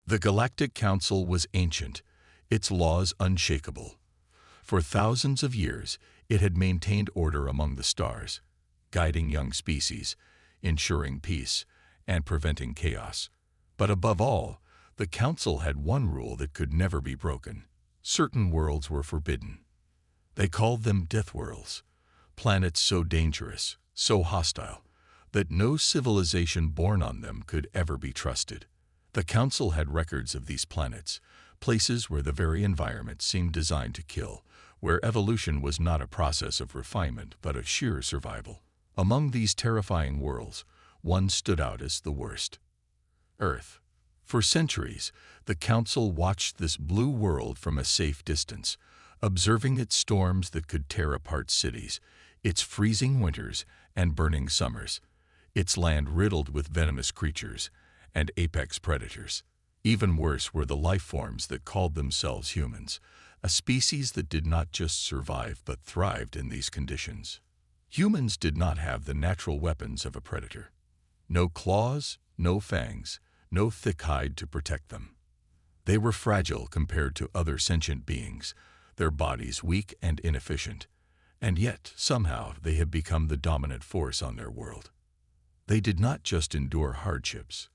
The Galactic Council was ancient, its laws unshakable. For thousands of years, it had maintained order among the stars, guiding young species, ensuring peace, and preventing chaos. But above all, the Council had one rule that could never be broken. Certain worlds were forbidden. They called them Deathworlds, planets so dangerous, so hostile, that no civilization born on them could ever be trusted. The Council had records of these planets, places where the very environment seemed designed to kill, where evolution was not a process of refinement but of sheer survival. Among these terrifying worlds, one stood out as the worst: Earth. For centuries, the Council watched this blue world from a safe distance, observing its storms that could tear apart cities, its freezing winters and burning summers, its land riddled with venomous creatures and apex predators. Even worse were the life forms that called themselves humans, a species that did not just survive but thrived in these conditions. Humans did not have the natural weapons of a predator. No claws, no fangs, no thick hide to protect them. They were fragile compared to other sentient beings, their bodies weak and inefficient, and yet, somehow, they had become the dominant force on their world. They did not just endure hardships,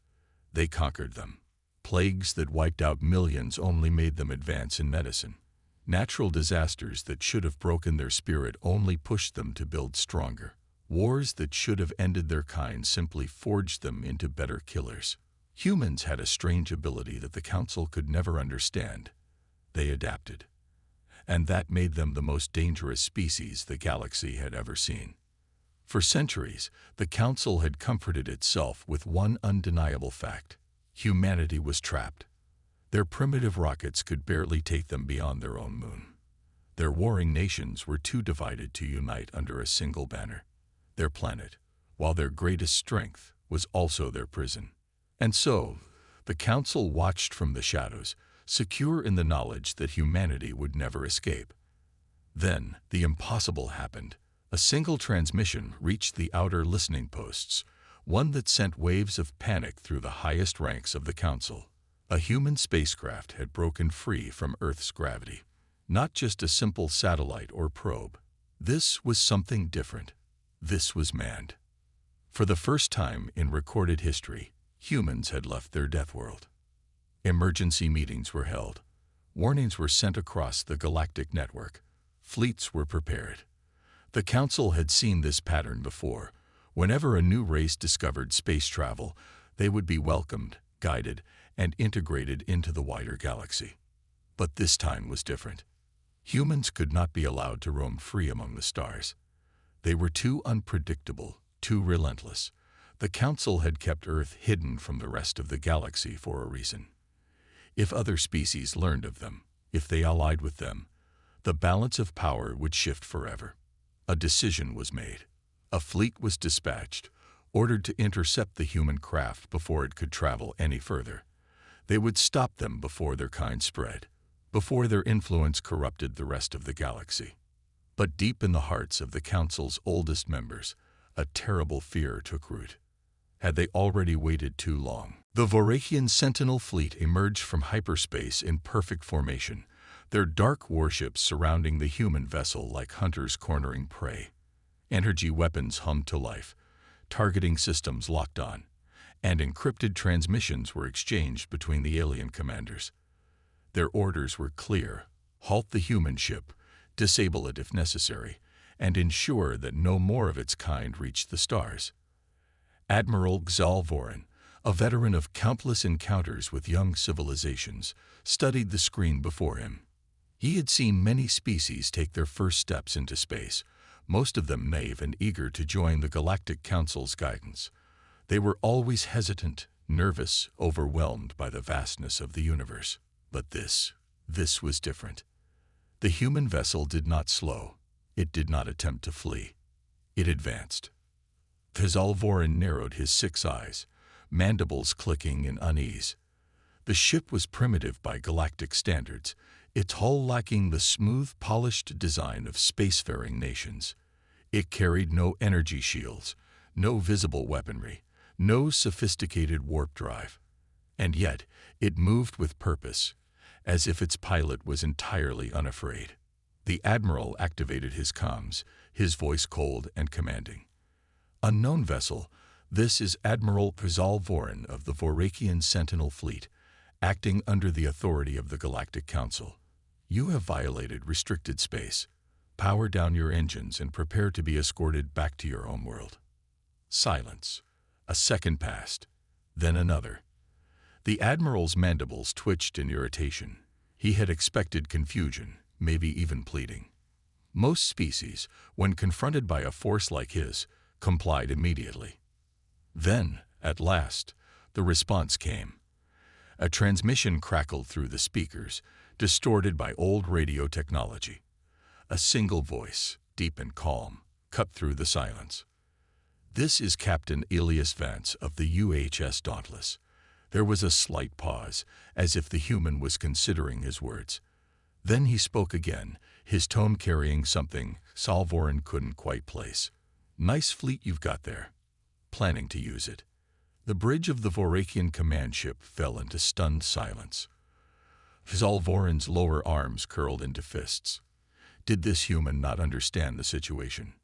they conquered them. Plagues that wiped out millions only made them advance in medicine. Natural disasters that should have broken their spirit only pushed them to build stronger. Wars that should have ended their kind simply forged them into better killers. Humans had a strange ability that the Council could never understand. They adapted. And that made them the most dangerous species the galaxy had ever seen. For centuries, the Council had comforted itself with one undeniable fact: humanity was trapped. Their primitive rockets could barely take them beyond their own moon. Their warring nations were too divided to unite under a single banner. Their planet, while their greatest strength, was also their prison. And so, the Council watched from the shadows, secure in the knowledge that humanity would never escape. Then, the impossible happened. A single transmission reached the outer listening posts, one that sent waves of panic through the highest ranks of the Council. A human spacecraft had broken free from Earth's gravity. Not just a simple satellite or probe. This was something different. This was manned. For the first time in recorded history, humans had left their death world. Emergency meetings were held. Warnings were sent across the galactic network. Fleets were prepared. The Council had seen this pattern before. Whenever a new race discovered space travel, they would be welcomed, guided, and integrated into the wider galaxy. But this time was different. Humans could not be allowed to roam free among the stars. They were too unpredictable, too relentless. The Council had kept Earth hidden from the rest of the galaxy for a reason. If other species learned of them, if they allied with them, the balance of power would shift forever. A decision was made. A fleet was dispatched, ordered to intercept the human craft before it could travel any further. They would stop them before their kind spread, before their influence corrupted the rest of the galaxy. But deep in the hearts of the Council's oldest members, a terrible fear took root. Had they already waited too long? The Vorakian Sentinel fleet emerged from hyperspace in perfect formation, their dark warships surrounding the human vessel like hunters cornering prey. Energy weapons hummed to life, targeting systems locked on, and encrypted transmissions were exchanged between the alien commanders. Their orders were clear: halt the human ship, disable it if necessary, and ensure that no more of its kind reached the stars. Admiral Xal Vorin, a veteran of countless encounters with young civilizations, studied the screen before him. He had seen many species take their first steps into space, most of them naive and eager to join the Galactic Council's guidance. They were always hesitant, nervous, overwhelmed by the vastness of the universe. But this was different. The human vessel did not slow. It did not attempt to flee. It advanced. Xal Vorin narrowed his 6 eyes, mandibles clicking in unease. The ship was primitive by galactic standards, its hull lacking the smooth, polished design of spacefaring nations. It carried no energy shields, no visible weaponry, no sophisticated warp drive. And yet, it moved with purpose, as if its pilot was entirely unafraid. The Admiral activated his comms, his voice cold and commanding. "Unknown vessel, this is Admiral Vorin of the Vorakian Sentinel Fleet, acting under the authority of the Galactic Council. You have violated restricted space. Power down your engines and prepare to be escorted back to your homeworld." Silence. A second passed, then another. The Admiral's mandibles twitched in irritation. He had expected confusion, maybe even pleading. Most species, when confronted by a force like his, complied immediately. Then, at last, the response came. A transmission crackled through the speakers, distorted by old radio technology. A single voice, deep and calm, cut through the silence. "This is Captain Elias Vance of the UHS Dauntless." There was a slight pause, as if the human was considering his words. Then he spoke again, his tone carrying something Vorin couldn't quite place. "Nice fleet you've got there. Planning to use it." The bridge of the Vorakian command ship fell into stunned silence. Vorin's lower arms curled into fists. Did this human not understand the situation?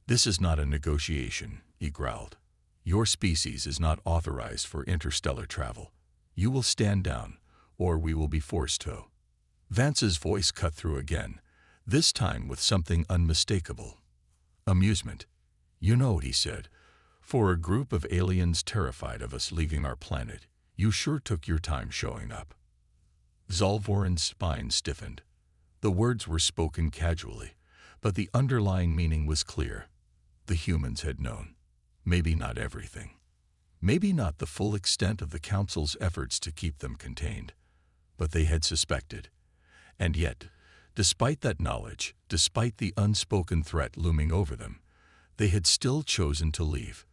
"This is not a negotiation," he growled. "Your species is not authorized for interstellar travel. You will stand down, or we will be forced to." Vance's voice cut through again, this time with something unmistakable. Amusement. "You know," he said, "for a group of aliens terrified of us leaving our planet, you sure took your time showing up." Vorin's spine stiffened. The words were spoken casually, but the underlying meaning was clear. The humans had known. Maybe not everything. Maybe not the full extent of the Council's efforts to keep them contained, but they had suspected. And yet, despite that knowledge, despite the unspoken threat looming over them, they had still chosen to leave.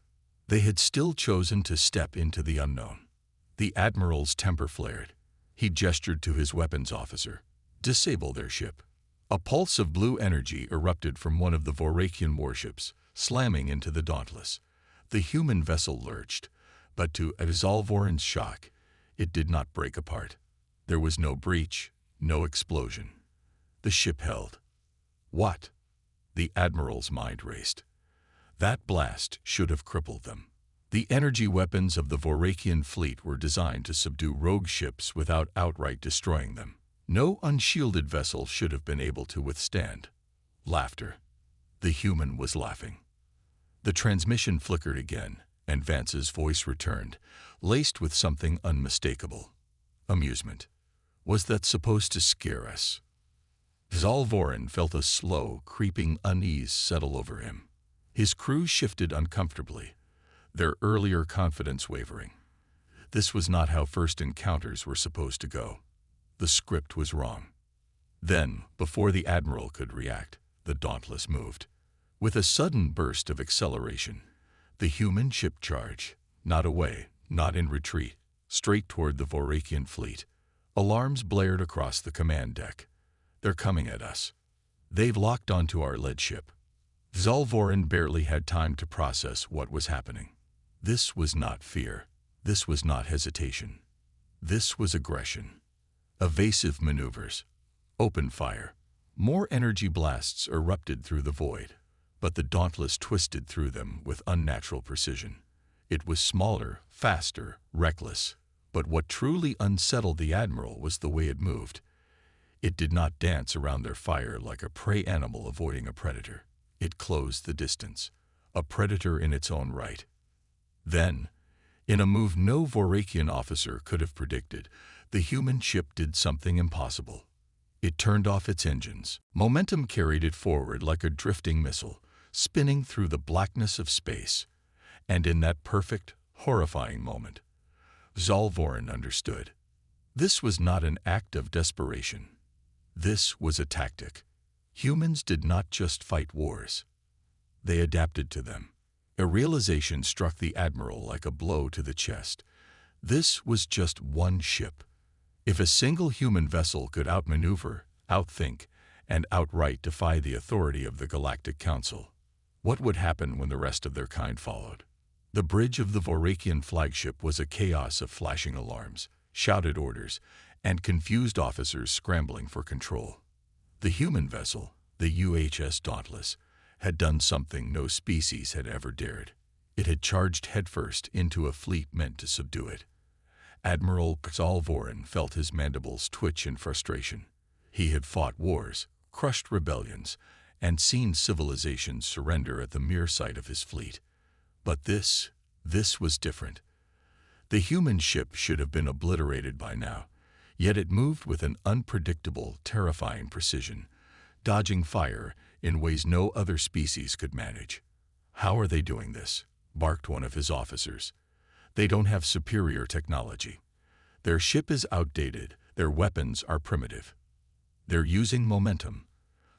They had still chosen to step into the unknown. The Admiral's temper flared. He gestured to his weapons officer. "Disable their ship." A pulse of blue energy erupted from one of the Vorakian warships, slamming into the Dauntless. The human vessel lurched, but to Vorin's shock, it did not break apart. There was no breach, no explosion. The ship held. What? The Admiral's mind raced. That blast should have crippled them. The energy weapons of the Vorakian fleet were designed to subdue rogue ships without outright destroying them. No unshielded vessel should have been able to withstand. Laughter. The human was laughing. The transmission flickered again, and Vance's voice returned, laced with something unmistakable. Amusement. Was that supposed to scare us? Vorin felt a slow, creeping unease settle over him. His crew shifted uncomfortably, their earlier confidence wavering. This was not how first encounters were supposed to go. The script was wrong. Then, before the Admiral could react, the Dauntless moved. With a sudden burst of acceleration, the human ship charged, not away, not in retreat, straight toward the Vorakian fleet. Alarms blared across the command deck. "They're coming at us. They've locked onto our lead ship." Vorin barely had time to process what was happening. This was not fear. This was not hesitation. This was aggression. Evasive maneuvers. Open fire. More energy blasts erupted through the void, but the Dauntless twisted through them with unnatural precision. It was smaller, faster, reckless, but what truly unsettled the Admiral was the way it moved. It did not dance around their fire like a prey animal avoiding a predator. It closed the distance, a predator in its own right. Then, in a move no Vorakian officer could have predicted, the human ship did something impossible. It turned off its engines. Momentum carried it forward like a drifting missile, spinning through the blackness of space. And in that perfect, horrifying moment, Vorin understood. This was not an act of desperation. This was a tactic. Humans did not just fight wars. They adapted to them. A realization struck the Admiral like a blow to the chest. This was just one ship. If a single human vessel could outmaneuver, outthink, and outright defy the authority of the Galactic Council, what would happen when the rest of their kind followed? The bridge of the Vorakian flagship was a chaos of flashing alarms, shouted orders, and confused officers scrambling for control. The human vessel, the UHS Dauntless, had done something no species had ever dared. It had charged headfirst into a fleet meant to subdue it. Admiral Zalvorin felt his mandibles twitch in frustration. He had fought wars, crushed rebellions, and seen civilizations surrender at the mere sight of his fleet. But this was different. The human ship should have been obliterated by now, yet it moved with an unpredictable, terrifying precision, dodging fire in ways no other species could manage. "How are they doing this?" barked one of his officers. "They don't have superior technology. Their ship is outdated, their weapons are primitive. They're using momentum."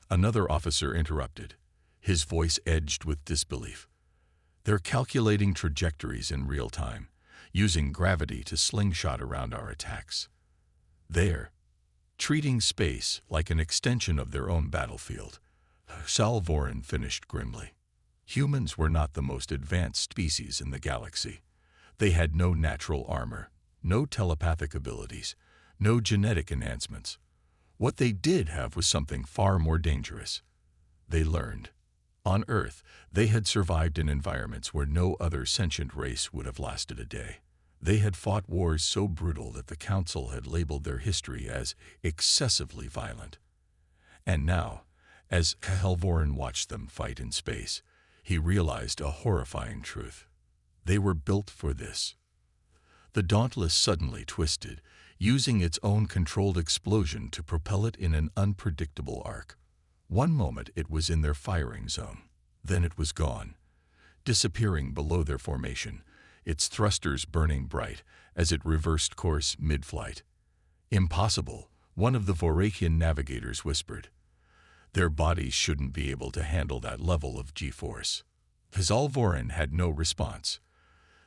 Another officer interrupted, his voice edged with disbelief. "They're calculating trajectories in real time, using gravity to slingshot around our attacks. They're treating space like an extension of their own battlefield." Zalvorin finished grimly. Humans were not the most advanced species in the galaxy. They had no natural armor, no telepathic abilities, no genetic enhancements. What they did have was something far more dangerous. They learned. On Earth, they had survived in environments where no other sentient race would have lasted a day. They had fought wars so brutal that the Council had labeled their history as excessively violent. And now, as Zalvorin watched them fight in space, he realized a horrifying truth. They were built for this. The Dauntless suddenly twisted, using its own controlled explosion to propel it in an unpredictable arc. One moment it was in their firing zone, then it was gone, disappearing below their formation, its thrusters burning bright as it reversed course mid-flight. "Impossible," one of the Vorakian navigators whispered. "Their bodies shouldn't be able to handle that level of G-force." Zalvorin had no response.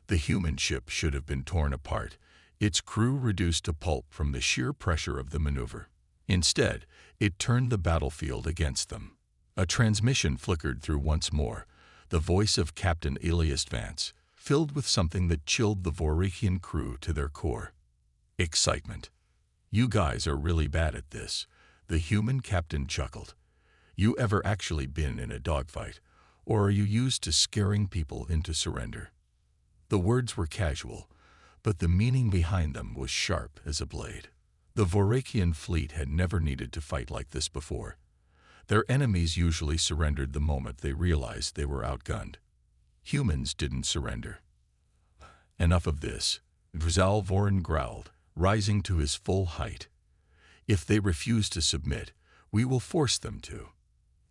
The human ship should have been torn apart, its crew reduced to pulp from the sheer pressure of the maneuver. Instead, it turned the battlefield against them. A transmission flickered through once more, the voice of Captain Elias Vance, filled with something that chilled the Vorakian crew to their core. Excitement. "You guys are really bad at this," the human captain chuckled. "You ever actually been in a dogfight, or are you used to scaring people into surrender?" The words were casual, but the meaning behind them was sharp as a blade. The Vorakian fleet had never needed to fight like this before. Their enemies usually surrendered the moment they realized they were outgunned. Humans didn't surrender. "Enough of this," Zalvorin growled, rising to his full height. "If they refuse to submit, we will force them to."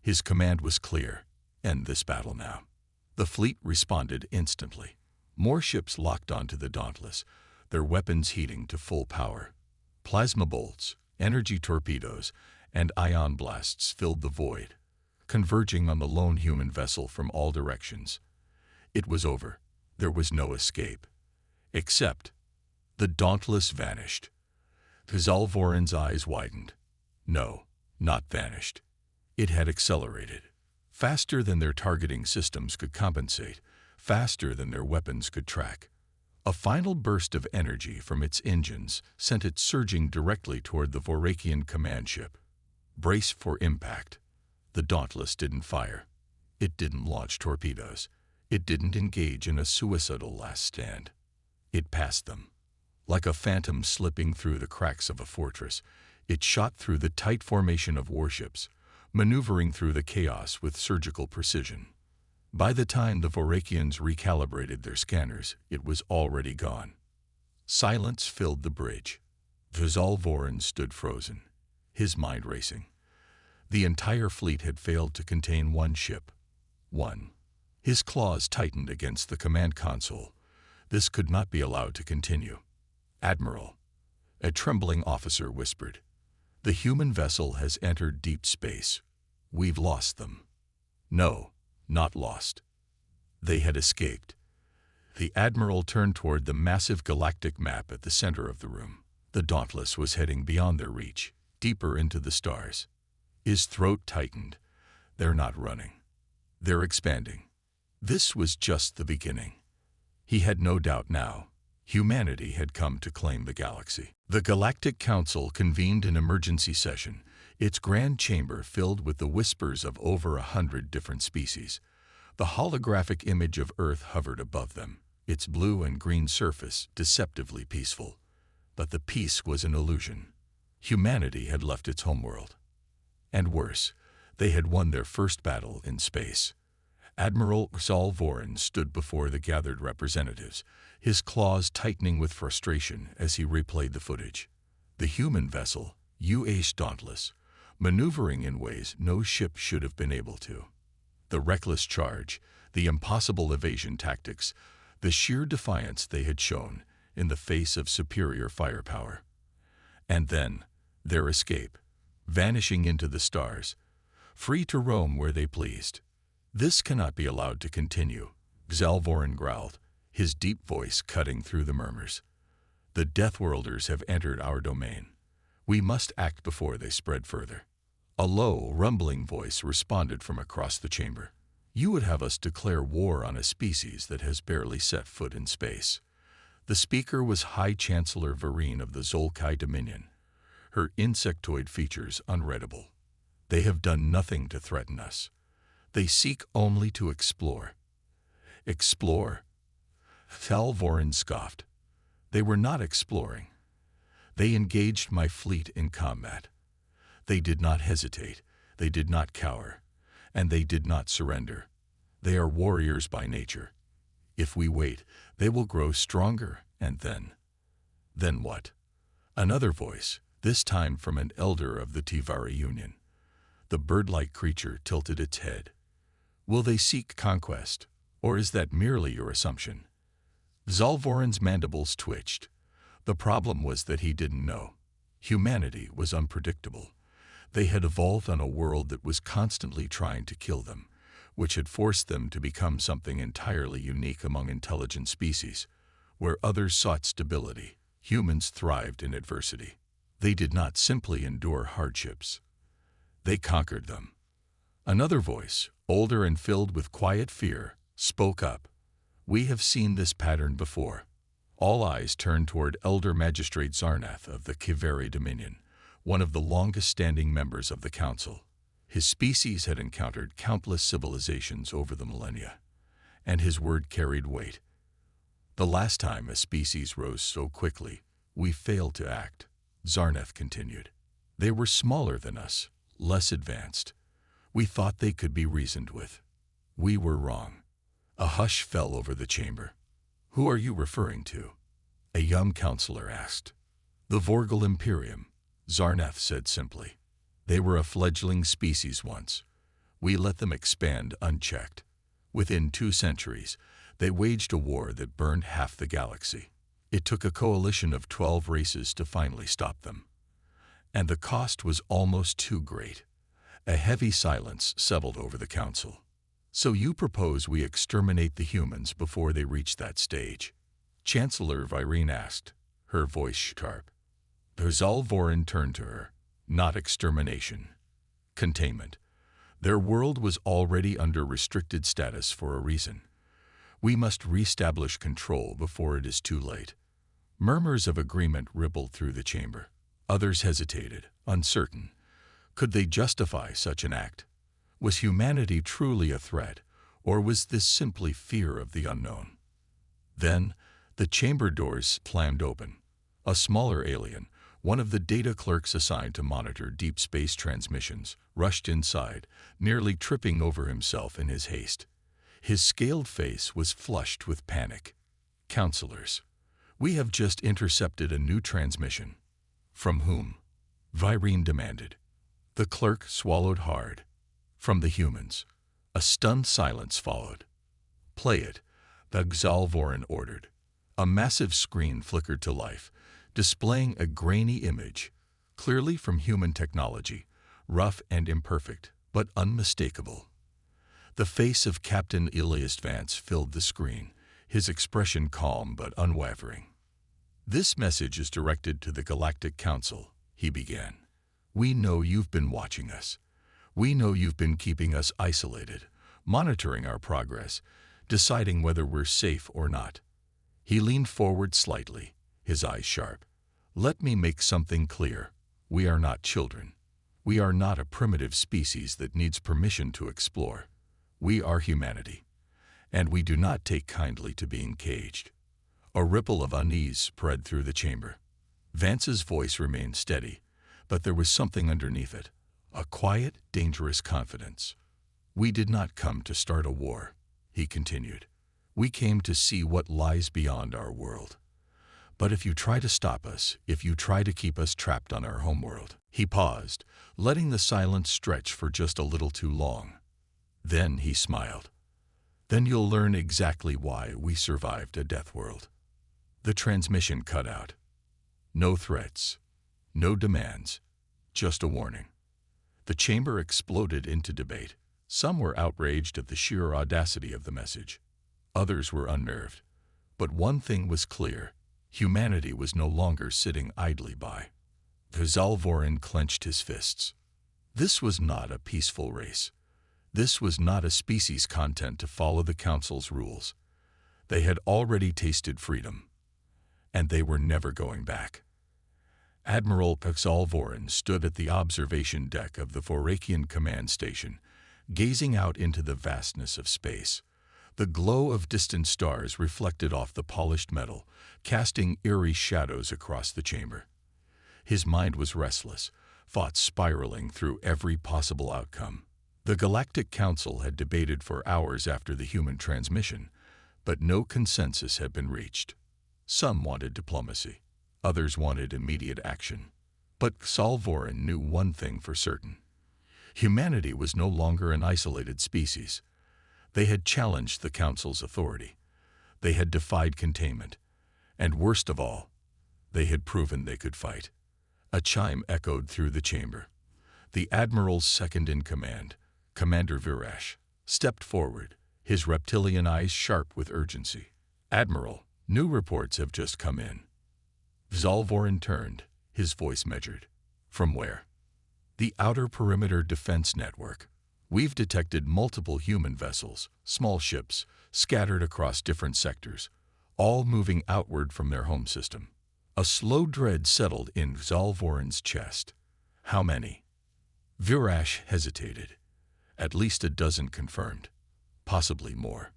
His command was clear: end this battle now. The fleet responded instantly. More ships locked onto the Dauntless, their weapons heating to full power. Plasma bolts, energy torpedoes, and ion blasts filled the void, converging on the lone human vessel from all directions. It was over. There was no escape. Except the Dauntless vanished. Zalvorin's eyes widened. No, not vanished. It had accelerated. Faster than their targeting systems could compensate, faster than their weapons could track. A final burst of energy from its engines sent it surging directly toward the Vorakian command ship. Brace for impact. The Dauntless didn't fire. It didn't launch torpedoes. It didn't engage in a suicidal last stand. It passed them. Like a phantom slipping through the cracks of a fortress, it shot through the tight formation of warships, maneuvering through the chaos with surgical precision. By the time the Vorakians recalibrated their scanners, it was already gone. Silence filled the bridge. Zalvorin stood frozen, his mind racing. The entire fleet had failed to contain one ship. One. His claws tightened against the command console. This could not be allowed to continue. "Admiral," a trembling officer whispered, "the human vessel has entered deep space. We've lost them." No. Not lost. They had escaped. The Admiral turned toward the massive galactic map at the center of the room. The Dauntless was heading beyond their reach, deeper into the stars. His throat tightened. They're not running. They're expanding. This was just the beginning. He had no doubt now. Humanity had come to claim the galaxy. The Galactic Council convened an emergency session, its grand chamber filled with the whispers of over 100 different species. The holographic image of Earth hovered above them, its blue and green surface deceptively peaceful. But the peace was an illusion. Humanity had left its homeworld. And worse, they had won their first battle in space. Admiral Zal Voren stood before the gathered representatives, his claws tightening with frustration as he replayed the footage. The human vessel, UH Dauntless, maneuvering in ways no ship should have been able to. The reckless charge, the impossible evasion tactics, the sheer defiance they had shown in the face of superior firepower. And then, their escape, vanishing into the stars, free to roam where they pleased. This cannot be allowed to continue, Zal Voren growled, his deep voice cutting through the murmurs. The Deathworlders have entered our domain. We must act before they spread further. A low, rumbling voice responded from across the chamber. You would have us declare war on a species that has barely set foot in space. The speaker was High Chancellor Vereen of the Zolkai Dominion, her insectoid features unreadable. They have done nothing to threaten us. They seek only to explore. Explore? Zal Voren scoffed. They were not exploring. They engaged my fleet in combat. They did not hesitate, they did not cower, and they did not surrender. They are warriors by nature. If we wait, they will grow stronger, and then... Then what? Another voice, this time from an elder of the Tivari Union. The bird-like creature tilted its head. Will they seek conquest, or is that merely your assumption? Zal Voren's mandibles twitched. The problem was that he didn't know. Humanity was unpredictable. They had evolved on a world that was constantly trying to kill them, which had forced them to become something entirely unique among intelligent species. Where others sought stability, humans thrived in adversity. They did not simply endure hardships. They conquered them. Another voice, older and filled with quiet fear, spoke up. We have seen this pattern before. All eyes turned toward Elder Magistrate Zarnath of the Kiveri Dominion, one of the longest-standing members of the Council. His species had encountered countless civilizations over the millennia, and his word carried weight. The last time a species rose so quickly, we failed to act, Zarnath continued. They were smaller than us, less advanced. We thought they could be reasoned with. We were wrong. A hush fell over the chamber. Who are you referring to? A young counselor asked. The Vorgal Imperium, Zarnath said simply. They were a fledgling species once. We let them expand unchecked. Within 2 centuries, they waged a war that burned half the galaxy. It took a coalition of 12 races to finally stop them. And the cost was almost too great. A heavy silence settled over the council. So you propose we exterminate the humans before they reach that stage? Chancellor Vereen asked, her voice sharp. Zal Voren turned to her. Not extermination. Containment. Their world was already under restricted status for a reason. We must reestablish control before it is too late. Murmurs of agreement rippled through the chamber. Others hesitated, uncertain. Could they justify such an act? Was humanity truly a threat, or was this simply fear of the unknown? Then, the chamber doors slammed open. A smaller alien, one of the data clerks assigned to monitor deep space transmissions, rushed inside, nearly tripping over himself in his haste. His scaled face was flushed with panic. Counselors, we have just intercepted a new transmission. From whom? Vereen demanded. The clerk swallowed hard. From the humans. A stunned silence followed. Play it, the Zal Voren ordered. A massive screen flickered to life, displaying a grainy image, clearly from human technology, rough and imperfect, but unmistakable. The face of Captain Ilias Vance filled the screen, his expression calm but unwavering. This message is directed to the Galactic Council, he began. We know you've been watching us. We know you've been keeping us isolated, monitoring our progress, deciding whether we're safe or not. He leaned forward slightly, his eyes sharp. "Let me make something clear. We are not children. We are not a primitive species that needs permission to explore. We are humanity, and we do not take kindly to being caged." A ripple of unease spread through the chamber. Vance's voice remained steady, but there was something underneath it, a quiet, dangerous confidence. "We did not come to start a war," he continued. "We came to see what lies beyond our world. But if you try to stop us, if you try to keep us trapped on our homeworld—" He paused, letting the silence stretch for just a little too long. Then he smiled. "Then you'll learn exactly why we survived a Deathworld." The transmission cut out. No threats, no demands, just a warning. The chamber exploded into debate. Some were outraged at the sheer audacity of the message. Others were unnerved. But one thing was clear: humanity was no longer sitting idly by. Zalvorin clenched his fists. This was not a peaceful race. This was not a species content to follow the Council's rules. They had already tasted freedom, and they were never going back. Admiral Zalvorin stood at the observation deck of the Vorakian command station, gazing out into the vastness of space. The glow of distant stars reflected off the polished metal, casting eerie shadows across the chamber. His mind was restless, thoughts spiraling through every possible outcome. The Galactic Council had debated for hours after the human transmission, but no consensus had been reached. Some wanted diplomacy, others wanted immediate action. But Zalvorin knew one thing for certain: humanity was no longer an isolated species. They had challenged the Council's authority. They had defied containment. And worst of all, they had proven they could fight. A chime echoed through the chamber. The Admiral's second-in-command, Commander Virash, stepped forward, his reptilian eyes sharp with urgency. "Admiral, new reports have just come in." Zalvorin turned, his voice measured. "From where?" "The Outer Perimeter Defense Network. We've detected multiple human vessels, small ships, scattered across different sectors, all moving outward from their home system." A slow dread settled in Zalvorin's chest. "How many?" Virash hesitated. "At least a dozen confirmed. Possibly more."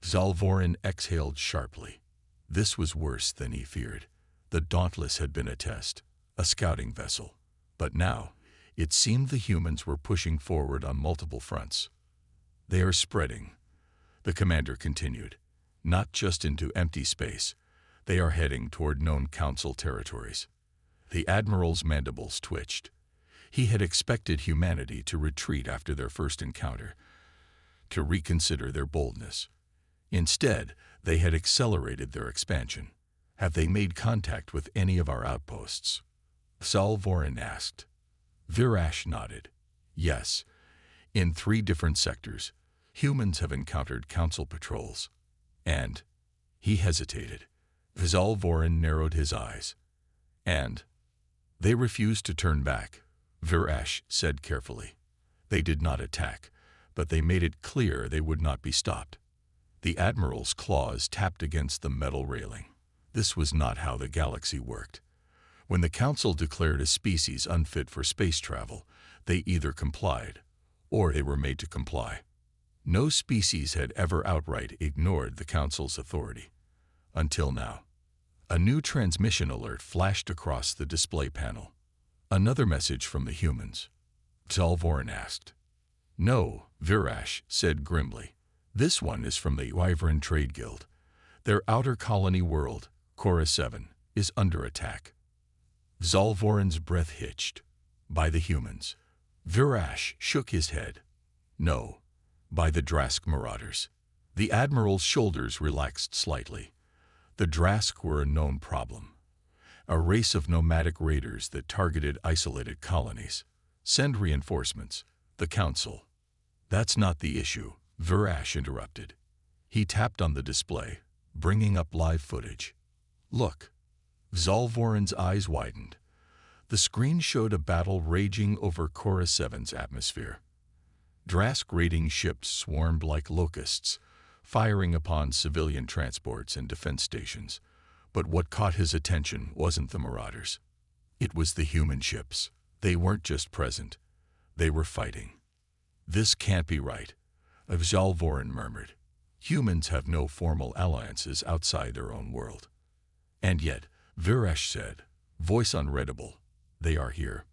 Zalvorin exhaled sharply. This was worse than he feared. The Dauntless had been a test, a scouting vessel. But now, it seemed the humans were pushing forward on multiple fronts. "They are spreading," the commander continued, "not just into empty space. They are heading toward known Council territories." The Admiral's mandibles twitched. He had expected humanity to retreat after their first encounter, to reconsider their boldness. Instead, they had accelerated their expansion. "Have they made contact with any of our outposts?" Zalvorin asked. Virash nodded. "Yes. In 3 different sectors, humans have encountered Council patrols. And—" he hesitated. Zalvorin narrowed his eyes. "And—" "They refused to turn back," Virash said carefully. "They did not attack, but they made it clear they would not be stopped." The Admiral's claws tapped against the metal railing. This was not how the galaxy worked. When the Council declared a species unfit for space travel, they either complied, or they were made to comply. No species had ever outright ignored the Council's authority. Until now. A new transmission alert flashed across the display panel. "Another message from the humans?" Zalvorin asked. "No," Virash said grimly. "This one is from the Wyvern Trade Guild. Their outer colony world, Cora 7, is under attack." Zalvorin's breath hitched. "By the humans?" Virash shook his head. "No, by the Drask marauders." The Admiral's shoulders relaxed slightly. The Drask were a known problem. A race of nomadic raiders that targeted isolated colonies. "Send reinforcements. The Council." "That's not the issue," Virash interrupted. He tapped on the display, bringing up live footage. "Look." Zalvorin's eyes widened. The screen showed a battle raging over Cora 7's atmosphere. Drask raiding ships swarmed like locusts, firing upon civilian transports and defense stations. But what caught his attention wasn't the marauders. It was the human ships. They weren't just present. They were fighting. "This can't be right," Vzalvorin murmured. "Humans have no formal alliances outside their own world." And yet, Viresh said, voice unreadable, "They are here."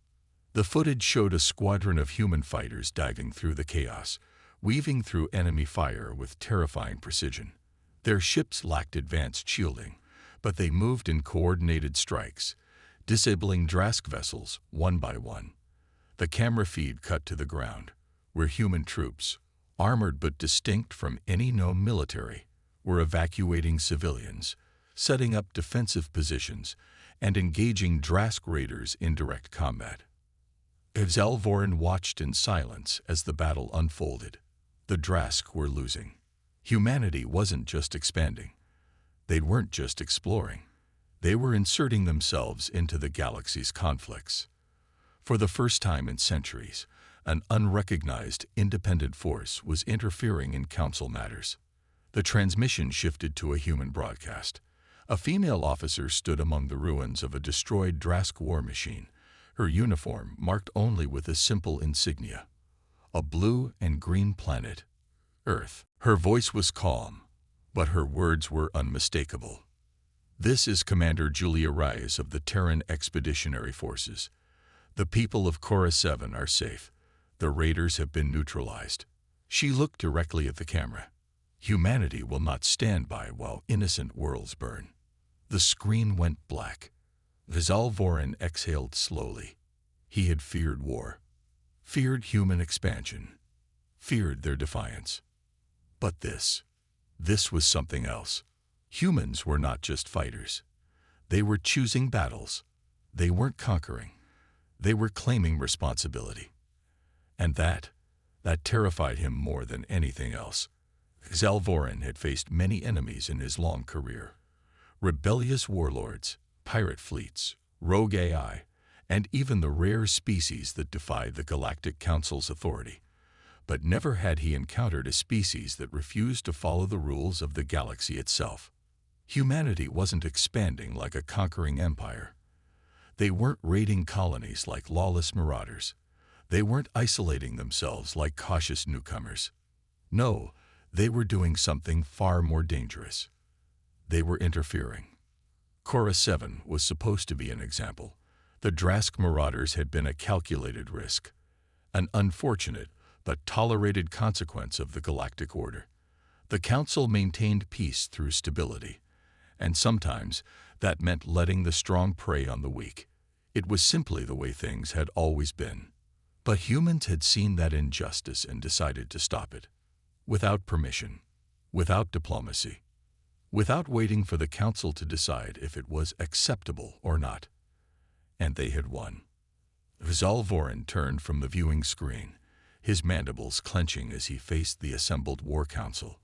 The footage showed a squadron of human fighters diving through the chaos, weaving through enemy fire with terrifying precision. Their ships lacked advanced shielding, but they moved in coordinated strikes, disabling Drask vessels one by one. The camera feed cut to the ground, where human troops, armored but distinct from any known military, were evacuating civilians, setting up defensive positions, and engaging Drask raiders in direct combat. Vzalvorin watched in silence as the battle unfolded. The Drask were losing. Humanity wasn't just expanding. They weren't just exploring. They were inserting themselves into the galaxy's conflicts. For the first time in centuries, an unrecognized independent force was interfering in council matters. The transmission shifted to a human broadcast. A female officer stood among the ruins of a destroyed Drask war machine, her uniform marked only with a simple insignia: a blue and green planet, Earth. Her voice was calm, but her words were unmistakable. "This is Commander Julia Reyes of the Terran Expeditionary Forces. The people of Cora 7 are safe. The raiders have been neutralized." She looked directly at the camera. "Humanity will not stand by while innocent worlds burn." The screen went black. Vzalvorin exhaled slowly. He had feared war, feared human expansion, feared their defiance. But this was something else. Humans were not just fighters. They were choosing battles. They weren't conquering. They were claiming responsibility. And that terrified him more than anything else. Vzalvorin had faced many enemies in his long career: rebellious warlords, pirate fleets, rogue AI, and even the rare species that defied the Galactic Council's authority. But never had he encountered a species that refused to follow the rules of the galaxy itself. Humanity wasn't expanding like a conquering empire. They weren't raiding colonies like lawless marauders. They weren't isolating themselves like cautious newcomers. No, they were doing something far more dangerous. They were interfering. Cora 7 was supposed to be an example. The Drask marauders had been a calculated risk, an unfortunate but tolerated consequence of the galactic order. The Council maintained peace through stability, and sometimes that meant letting the strong prey on the weak. It was simply the way things had always been. But humans had seen that injustice and decided to stop it. Without permission, without diplomacy, without waiting for the Council to decide if it was acceptable or not. And they had won. Vzalvorin turned from the viewing screen, his mandibles clenching as he faced the assembled War Council.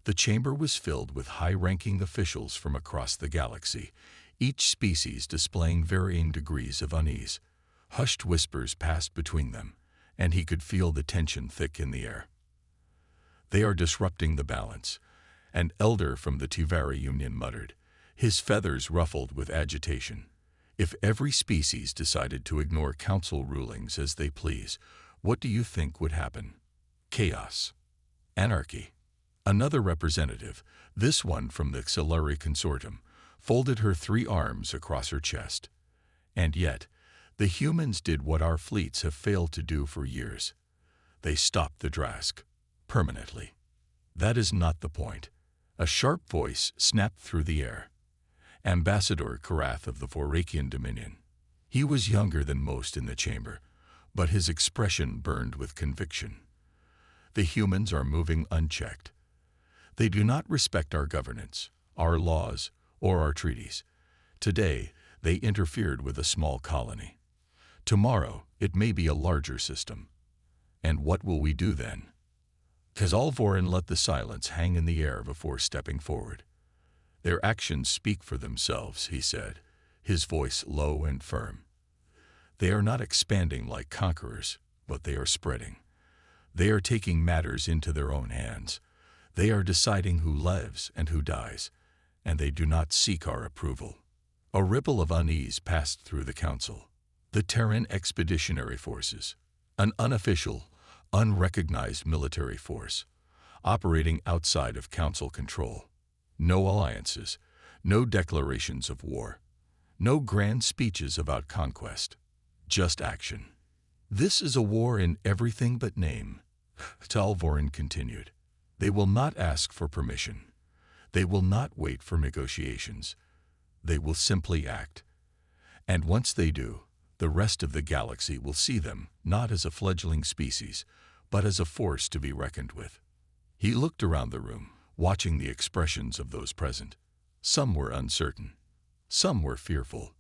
The chamber was filled with high-ranking officials from across the galaxy, each species displaying varying degrees of unease. Hushed whispers passed between them, and he could feel the tension thick in the air. "They are disrupting the balance," an elder from the Tivari Union muttered, his feathers ruffled with agitation. "If every species decided to ignore council rulings as they please, what do you think would happen? Chaos. Anarchy." Another representative, this one from the Xilari Consortium, folded her 3 arms across her chest. "And yet, the humans did what our fleets have failed to do for years. They stopped the Drask. Permanently." "That is not the point." A sharp voice snapped through the air. Ambassador Karath of the Vorakian Dominion. He was younger than most in the chamber, but his expression burned with conviction. "The humans are moving unchecked. They do not respect our governance, our laws, or our treaties. Today, they interfered with a small colony. Tomorrow, it may be a larger system. And what will we do then?" Vzalvorin let the silence hang in the air before stepping forward. "Their actions speak for themselves," he said, his voice low and firm. "They are not expanding like conquerors, but they are spreading. They are taking matters into their own hands. They are deciding who lives and who dies, and they do not seek our approval. A ripple of unease passed through the council. The Terran Expeditionary Forces, an unofficial, unrecognized military force, operating outside of council control. No alliances, no declarations of war, no grand speeches about conquest, just action. This is a war in everything but name, Talvorin continued. They will not ask for permission. They will not wait for negotiations. They will simply act. And once they do, the rest of the galaxy will see them not as a fledgling species, but as a force to be reckoned with. He looked around the room, watching the expressions of those present. Some were uncertain. Some were fearful.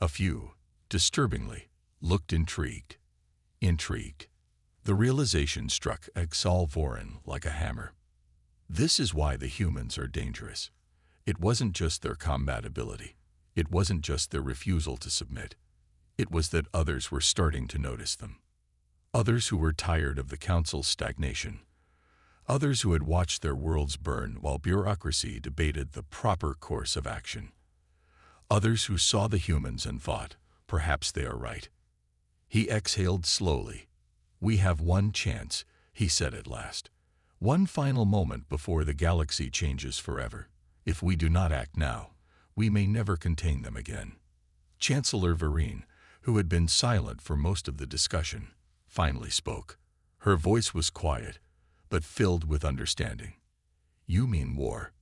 A few, disturbingly, looked intrigued. Intrigued. The realization struck Exal Vorin like a hammer. This is why the humans are dangerous. It wasn't just their combat ability. It wasn't just their refusal to submit. It was that others were starting to notice them. Others who were tired of the council's stagnation. Others who had watched their worlds burn while bureaucracy debated the proper course of action. Others who saw the humans and thought, perhaps they are right. He exhaled slowly. We have one chance, he said at last. One final moment before the galaxy changes forever. If we do not act now, we may never contain them again. Chancellor Vereen, who had been silent for most of the discussion, finally spoke. Her voice was quiet, but filled with understanding. You mean war.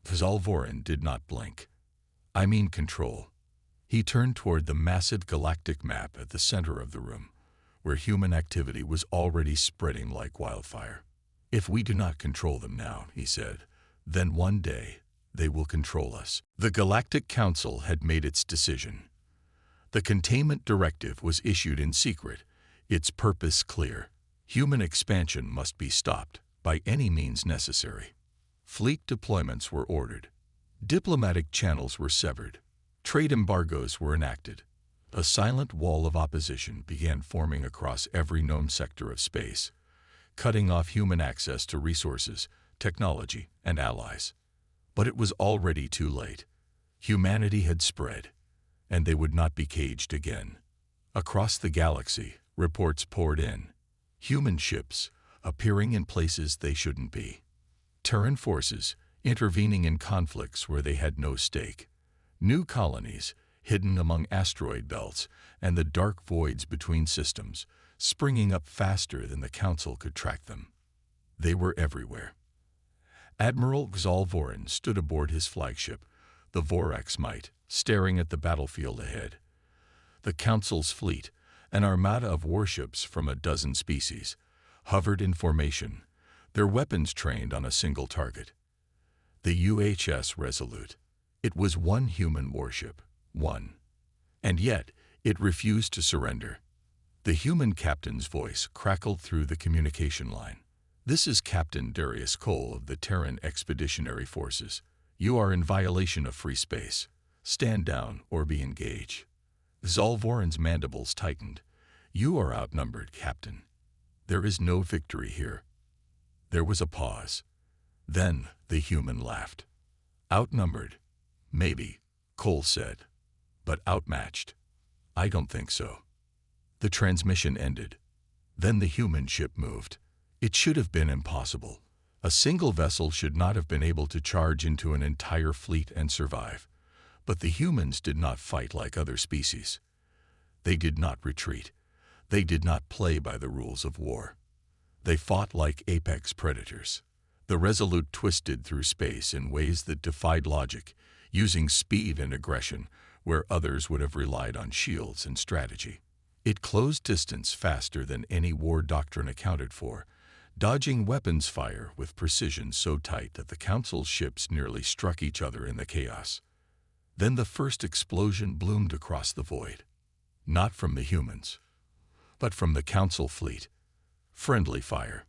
Zalvorin did not blink. I mean control. He turned toward the massive galactic map at the center of the room, where human activity was already spreading like wildfire. If we do not control them now, he said, then one day they will control us. The Galactic Council had made its decision. The containment directive was issued in secret, its purpose clear. Human expansion must be stopped by any means necessary. Fleet deployments were ordered. Diplomatic channels were severed. Trade embargoes were enacted. A silent wall of opposition began forming across every known sector of space, cutting off human access to resources, technology, and allies. But it was already too late. Humanity had spread, and they would not be caged again. Across the galaxy, reports poured in. Human ships appearing in places they shouldn't be. Terran forces intervening in conflicts where they had no stake. New colonies hidden among asteroid belts and the dark voids between systems, springing up faster than the Council could track them. They were everywhere. Admiral Xalvorin stood aboard his flagship, the Vorax Might, staring at the battlefield ahead. The Council's fleet, an armada of warships from a dozen species, hovered in formation, their weapons trained on a single target. The UHS Resolute. It was one human warship, one. And yet, it refused to surrender. The human captain's voice crackled through the communication line. This is Captain Darius Cole of the Terran Expeditionary Forces. You are in violation of free space. Stand down or be engaged. Zalvorin's mandibles tightened. You are outnumbered, Captain. There is no victory here. There was a pause. Then the human laughed. Outnumbered? Maybe, Cole said. But outmatched? I don't think so. The transmission ended. Then the human ship moved. It should have been impossible. A single vessel should not have been able to charge into an entire fleet and survive. But the humans did not fight like other species. They did not retreat. They did not play by the rules of war. They fought like apex predators. The Resolute twisted through space in ways that defied logic, using speed and aggression where others would have relied on shields and strategy. It closed distance faster than any war doctrine accounted for, dodging weapons fire with precision so tight that the Council's ships nearly struck each other in the chaos. Then the first explosion bloomed across the void. Not from the humans, but from the Council fleet. Friendly fire.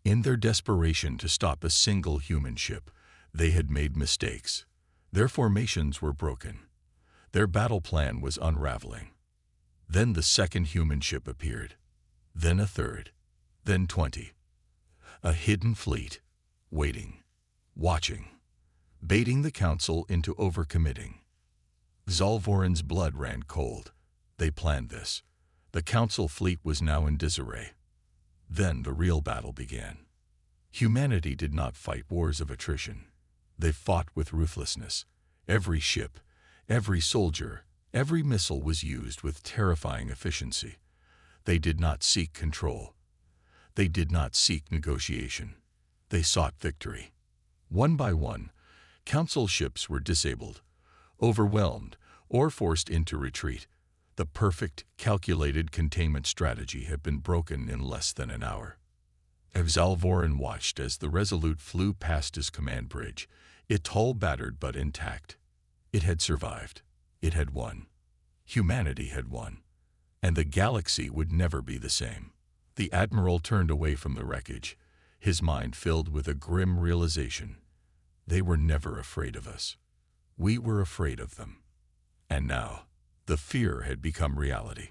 In their desperation to stop a single human ship, they had made mistakes. Their formations were broken. Their battle plan was unraveling. Then the second human ship appeared. Then a third. Then 20. A hidden fleet. waiting, watching, baiting the council into overcommitting. Zalvorin's blood ran cold. They planned this. The council fleet was now in disarray. Then the real battle began. Humanity did not fight wars of attrition. They fought with ruthlessness. Every ship, every soldier, every missile was used with terrifying efficiency. They did not seek control. They did not seek negotiation. They sought victory. One by one, council ships were disabled, overwhelmed, or forced into retreat. The perfect, calculated containment strategy had been broken in less than an hour. Zalvorin watched as the Resolute flew past his command bridge, its hull battered but intact. It had survived. It had won. Humanity had won. And the galaxy would never be the same. The Admiral turned away from the wreckage, his mind filled with a grim realization. They were never afraid of us. We were afraid of them. And now, the fear had become reality.